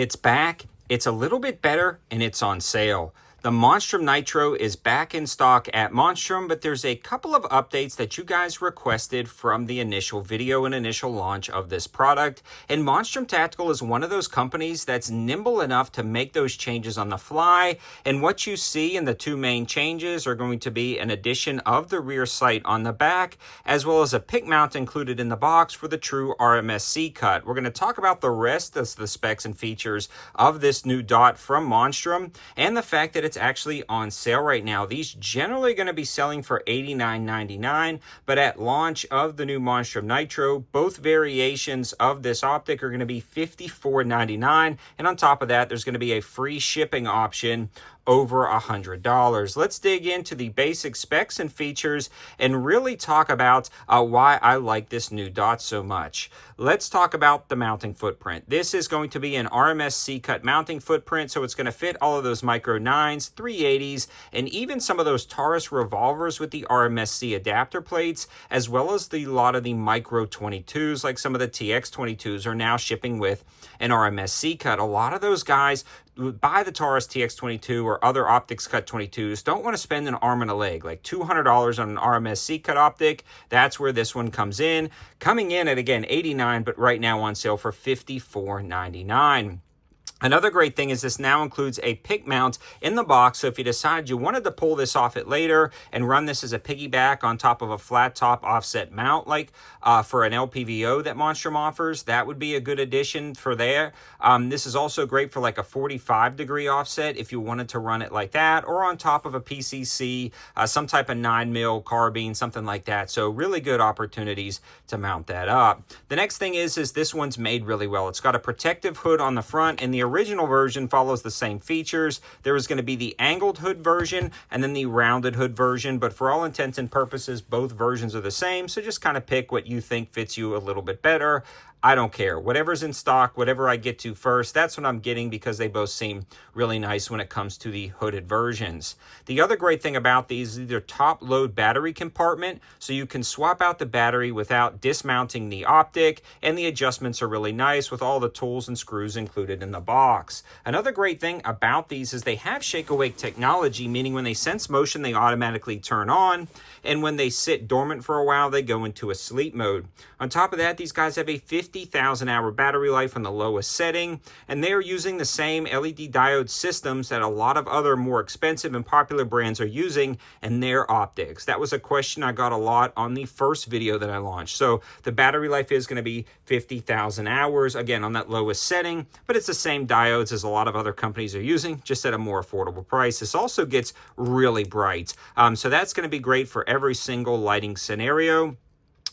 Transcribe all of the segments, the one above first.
It's back, it's a little bit better, and it's on sale. The Monstrum Nitro is back in stock at Monstrum, but there's a couple of updates that you guys requested from the initial video and initial launch of this product. And Monstrum Tactical is one of those companies that's nimble enough to make those changes on the fly. And what you see in the two main changes are going to be an addition of the rear sight on the back, as well as a pick mount included in the box for the true RMSc cut. We're going to talk about the rest of the specs and features of this new dot from Monstrum, and the fact that it's actually on sale right now. These generally going to be selling for $89.99, but at launch of the new Monstrum Nitro, both variations of this optic are going to be $54.99, and on top of that, there's going to be a free shipping option over $100. Let's dig into the basic specs and features and really talk about why I like this new dot so much. Let's talk about the mounting footprint. This is going to be an RMSc cut mounting footprint, so it's going to fit all of those Micro 9s, 380s, and even some of those Taurus revolvers with the RMSc adapter plates, as well as a lot of the Micro 22s, like some of the TX 22s are now shipping with an RMSc cut. A lot of those guys buy the Taurus TX22 or other optics cut 22s don't want to spend an arm and a leg, like $200 on an RMSc cut optic. That's where this one comes in, coming in at, again, $89, but right now on sale for $54.99. Another great thing is this now includes a pick mount in the box, so if you decide you wanted to pull this off it later and run this as a piggyback on top of a flat top offset mount, like for an LPVO that Monstrum offers, that would be a good addition for there. This is also great for like a 45-degree offset if you wanted to run it like that, or on top of a PCC, some type of 9mm carbine, something like that. So really good opportunities to mount that up. The next thing is this one's made really well. It's got a protective hood on the front, and the original version follows the same features. There is going to be the angled hood version and then the rounded hood version, but for all intents and purposes, both versions are the same, so just kind of pick what you think fits you a little bit better. I don't care. Whatever's in stock, whatever I get to first, that's what I'm getting, because they both seem really nice when it comes to the hooded versions. The other great thing about these is their top load battery compartment, so you can swap out the battery without dismounting the optic, and the adjustments are really nice with all the tools and screws included in the box. Another great thing about these is they have shake-awake technology, meaning when they sense motion, they automatically turn on, and when they sit dormant for a while, they go into a sleep mode. On top of that, these guys have a 50,000 hour battery life on the lowest setting, and they are using the same LED diode systems that a lot of other more expensive and popular brands are using in their optics. That was a question I got a lot on the first video that I launched. So the battery life is going to be 50,000 hours, again, on that lowest setting, but it's the same diodes as a lot of other companies are using, just at a more affordable price. This also gets really bright, so that's going to be great for every single lighting scenario.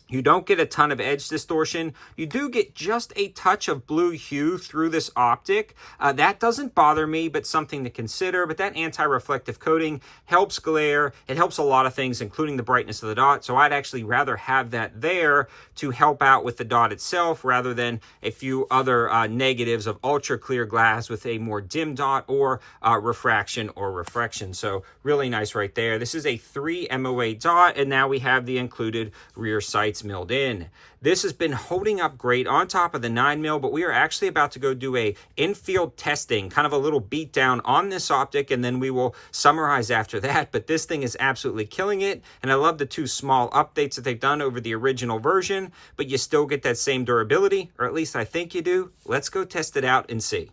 You don't get a ton of edge distortion. You do get just a touch of blue hue through this optic. That doesn't bother me, but something to consider. But that anti-reflective coating helps glare. It helps a lot of things, including the brightness of the dot. So I'd actually rather have that there to help out with the dot itself, rather than a few other negatives of ultra clear glass with a more dim dot or refraction or reflection. So really nice right there. This is a 3 MOA dot, and now we have the included rear sights milled in. This has been holding up great on top of the 9mm, but we are actually about to go do a in-field testing, kind of a little beat down on this optic, and then we will summarize after that. But this thing is absolutely killing it, and I love the two small updates that they've done over the original version, but you still get that same durability, or at least I think you do. Let's go test it out and see.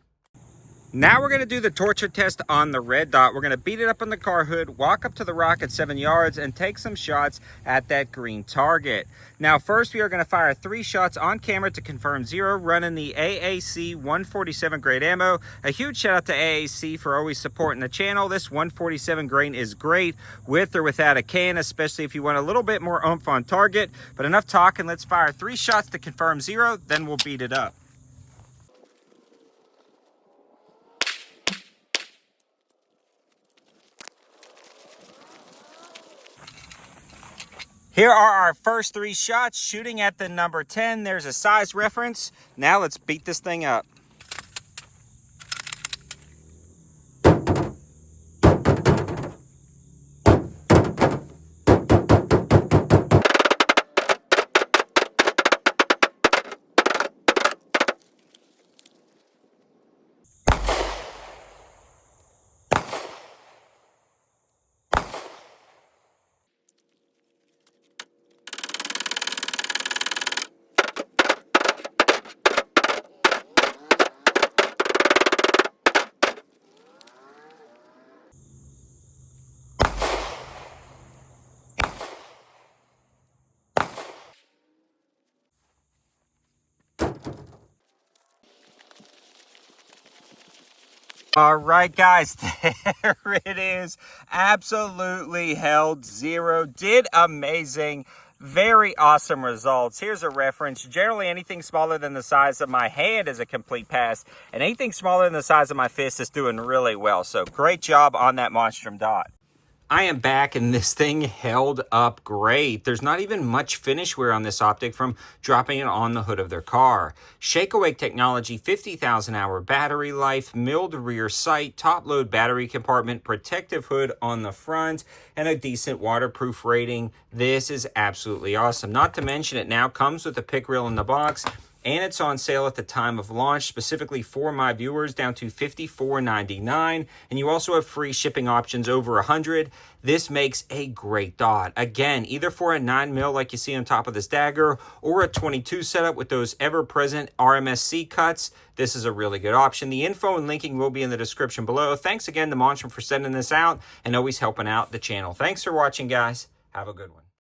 Now we're going to do the torture test on the red dot. We're going to beat it up on the car hood, walk up to the rock at 7 yards, and take some shots at that green target. Now first we are going to fire 3 shots on camera to confirm 0, running the AAC 147 grade ammo. A huge shout out to AAC for always supporting the channel. This 147 grain is great with or without a can, especially if you want a little bit more oomph on target. But enough talking, let's fire 3 shots to confirm 0, then we'll beat it up. Here are our first 3 shots, shooting at the number 10. There's a size reference. Now let's beat this thing up. All right, guys, there it is. Absolutely held zero. Did amazing. Very awesome results. Here's a reference. Generally, anything smaller than the size of my hand is a complete pass, and anything smaller than the size of my fist is doing really well. So great job on that Monstrum dot. I am back, and this thing held up great. There's not even much finish wear on this optic from dropping it on the hood of their car. Shake Awake technology, 50,000 hour battery life, milled rear sight, top load battery compartment, protective hood on the front, and a decent waterproof rating. This is absolutely awesome. Not to mention it now comes with a pick reel in the box, and it's on sale at the time of launch, specifically for my viewers, down to $54.99. And you also have free shipping options over $100. This makes a great dot. Again, either for a 9mm like you see on top of this dagger, or a 22 setup with those ever-present RMSc cuts, this is a really good option. The info and linking will be in the description below. Thanks again to Monstrum for sending this out and always helping out the channel. Thanks for watching, guys. Have a good one.